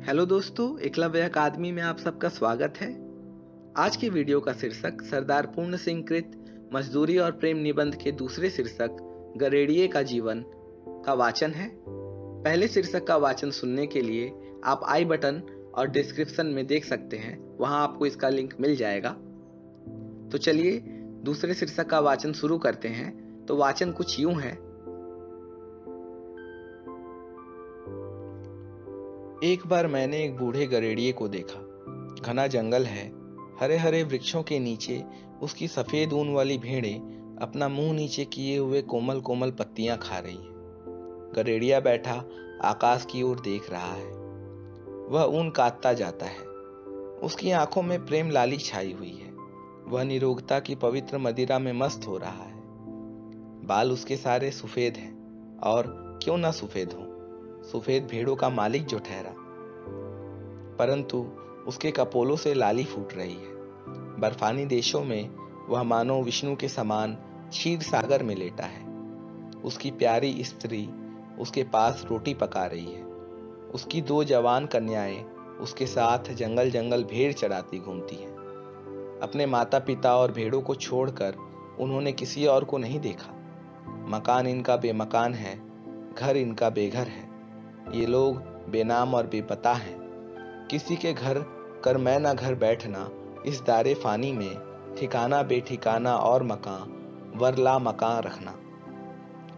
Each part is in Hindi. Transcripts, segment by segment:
हेलो दोस्तों, एकलव्य अकादमी में आप सबका स्वागत है। आज की वीडियो का शीर्षक सरदार पूर्ण सिंह कृत मजदूरी और प्रेम निबंध के दूसरे शीर्षक गरेड़िए का जीवन का वाचन है। पहले शीर्षक का वाचन सुनने के लिए आप आई बटन और डिस्क्रिप्शन में देख सकते हैं, वहां आपको इसका लिंक मिल जाएगा। तो चलिए दूसरे शीर्षक का वाचन शुरू करते हैं। तो वाचन कुछ यूं है। एक बार मैंने एक बूढ़े गरेड़िए को देखा। घना जंगल है, हरे हरे वृक्षों के नीचे उसकी सफेद ऊन वाली भेड़ें अपना मुंह नीचे किए हुए कोमल कोमल पत्तियां खा रही हैं। गरेड़िया बैठा आकाश की ओर देख रहा है। वह ऊन काटता जाता है। उसकी आंखों में प्रेम लाली छाई हुई है। वह निरोगता की पवित्र मदिरा में मस्त हो रहा है। बाल उसके सारे सफेद हैं, और क्यों ना सफेद हो, सफेद भेड़ों का मालिक जो ठहरा। परंतु उसके कपोलों से लाली फूट रही है। बर्फानी देशों में वह मानो विष्णु के समान क्षीर सागर में लेटा है। उसकी प्यारी स्त्री उसके पास रोटी पका रही है। उसकी दो जवान कन्याएं उसके साथ जंगल जंगल भेड़ चराती घूमती हैं। अपने माता पिता और भेड़ों को छोड़कर उन्होंने किसी और को नहीं देखा। मकान इनका बेमकान है, घर इनका बेघर है। ये लोग बेनाम और बेपता हैं। किसी के घर कर मैं ना घर बैठना, इस दारे फानी में ठिकाना बेठिकाना और मकान वरला मकान रखना।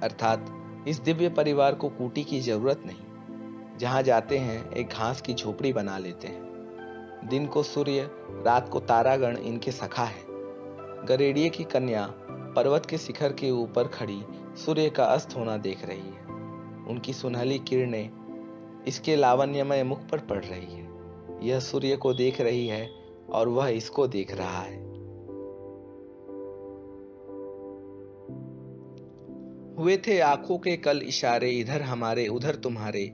अर्थात इस दिव्य परिवार को कूटी की जरूरत नहीं। जहां जाते हैं एक घास की झोपड़ी बना लेते हैं। दिन को सूर्य, रात को तारागण इनके सखा है। गरेड़िए की कन्या पर्वत के शिखर के ऊपर खड़ी सूर्य का अस्त होना देख रही है। उनकी सुनहली किरणें इसके लावण्यमय मुख पर पड़ रही है। यह सूर्य को देख रही है और वह इसको देख रहा है। हुए थे आंखों के कल इशारे, इधर हमारे उधर तुम्हारे।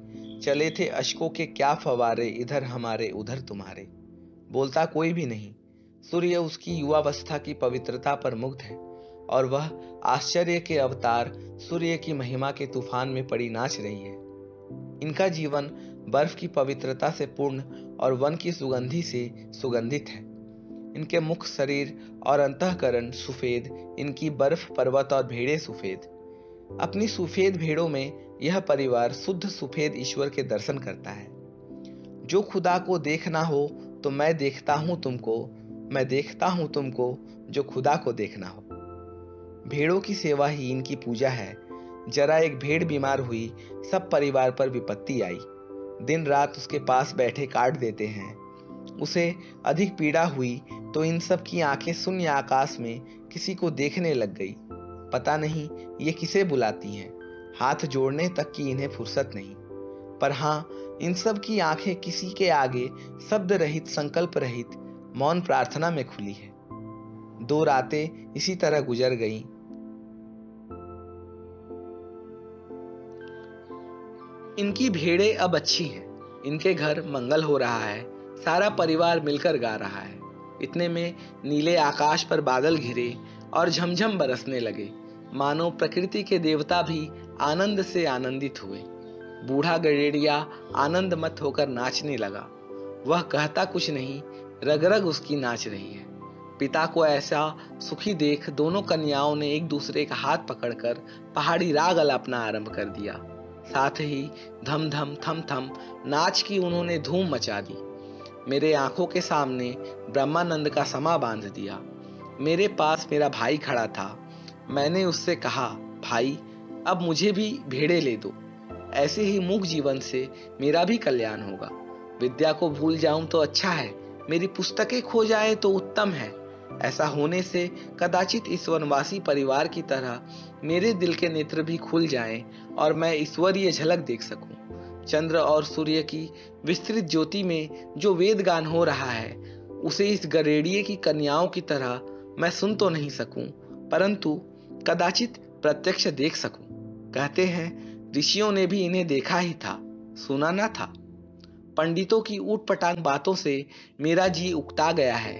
चले थे अश्कों के क्या फवारे, इधर हमारे उधर तुम्हारे। बोलता कोई भी नहीं। सूर्य उसकी युवावस्था की पवित्रता पर मुग्ध है, और वह आश्चर्य के अवतार सूर्य की महिमा के तूफान में पड़ी नाच रही है। इनका जीवन बर्फ की पवित्रता से पूर्ण और वन की सुगंधी से सुगंधित है। इनके मुख, शरीर और अंतःकरण सफेद, इनकी बर्फ, पर्वत और भेड़ें सफेद। अपनी सफेद भेड़ों में यह परिवार शुद्ध सफेद ईश्वर के दर्शन करता है। जो खुदा को देखना हो तो मैं देखता हूं तुमको, मैं देखता हूं तुमको जो खुदा को देखना हो। भेड़ों की सेवा ही इनकी पूजा है। जरा एक भेड़ बीमार हुई, सब परिवार पर विपत्ति आई। दिन रात उसके पास बैठे काट देते हैं। उसे अधिक पीड़ा हुई तो इन सब की आंखें शून्य आकाश में किसी को देखने लग गई। पता नहीं ये किसे बुलाती हैं। हाथ जोड़ने तक की इन्हें फुर्सत नहीं। पर हाँ, इन सब की आंखें किसी के आगे शब्द रहित, संकल्प रहित मौन प्रार्थना में खुली है। 2 रातें इसी तरह गुजर गईं। इनकी भेड़ें अब अच्छी हैं। इनके घर मंगल हो रहा है। सारा परिवार मिलकर गा रहा है। इतने में नीले आकाश पर बादल घिरे और झमझम बरसने लगे, मानो प्रकृति के देवता भी आनंद से आनंदित हुए। बूढ़ा गरेड़िया आनंद मत होकर नाचने लगा। वह कहता कुछ नहीं, रग रग उसकी नाच रही है। पिता को ऐसा सुखी देख दोनों कन्याओं ने एक दूसरे का हाथ पकड़कर पहाड़ी राग अलापना आरंभ कर दिया। साथ ही धम धम थम थम नाच की उन्होंने धूम मचा दी। मेरे आंखों के सामने ब्रह्मानंद का समा बांध दिया। मेरे पास मेरा भाई खड़ा था। मैंने उससे कहा, भाई अब मुझे भी भेड़े ले दो। ऐसे ही मूक जीवन से मेरा भी कल्याण होगा। विद्या को भूल जाऊं तो अच्छा है, मेरी पुस्तकें खो जाए तो उत्तम है। ऐसा होने से कदाचित इस वनवासी परिवार की तरह मेरे दिल के नेत्र भी खुल जाएं और मैं ईश्वरीय झलक देख सकूं। चंद्र और सूर्य की विस्तृत ज्योति में जो वेद गान हो रहा है, उसे इस गरेड़िए की कन्याओं की तरह मैं सुन तो नहीं सकूं, परंतु कदाचित प्रत्यक्ष देख सकूं। कहते हैं ऋषियों ने भी इन्हें देखा ही था, सुना ना था। पंडितों की ऊटपटांग बातों से मेरा जी उकता गया है।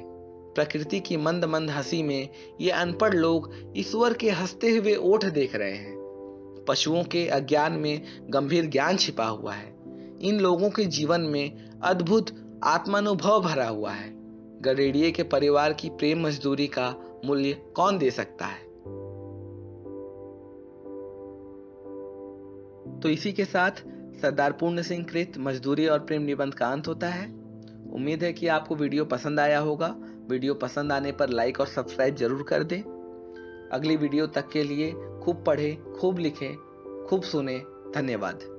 प्रकृति की मंद मंद हंसी में ये अनपढ़ लोग ईश्वर के हंसते हुए ओठ देख रहे हैं। पशुओं के अज्ञान में गंभीर ज्ञान छिपा हुआ है। इन लोगों के जीवन में अद्भुत आत्मानुभव भरा हुआ है। गडेड़िए के परिवार की प्रेम मजदूरी का मूल्य कौन दे सकता है। तो इसी के साथ सरदार पूर्ण सिंह कृत मजदूरी और प्रेम निबंध का अंत होता है। उम्मीद है कि आपको वीडियो पसंद आया होगा। वीडियो पसंद आने पर लाइक और सब्सक्राइब जरूर कर दें। अगली वीडियो तक के लिए खूब पढ़ें, खूब लिखें, खूब सुने। धन्यवाद।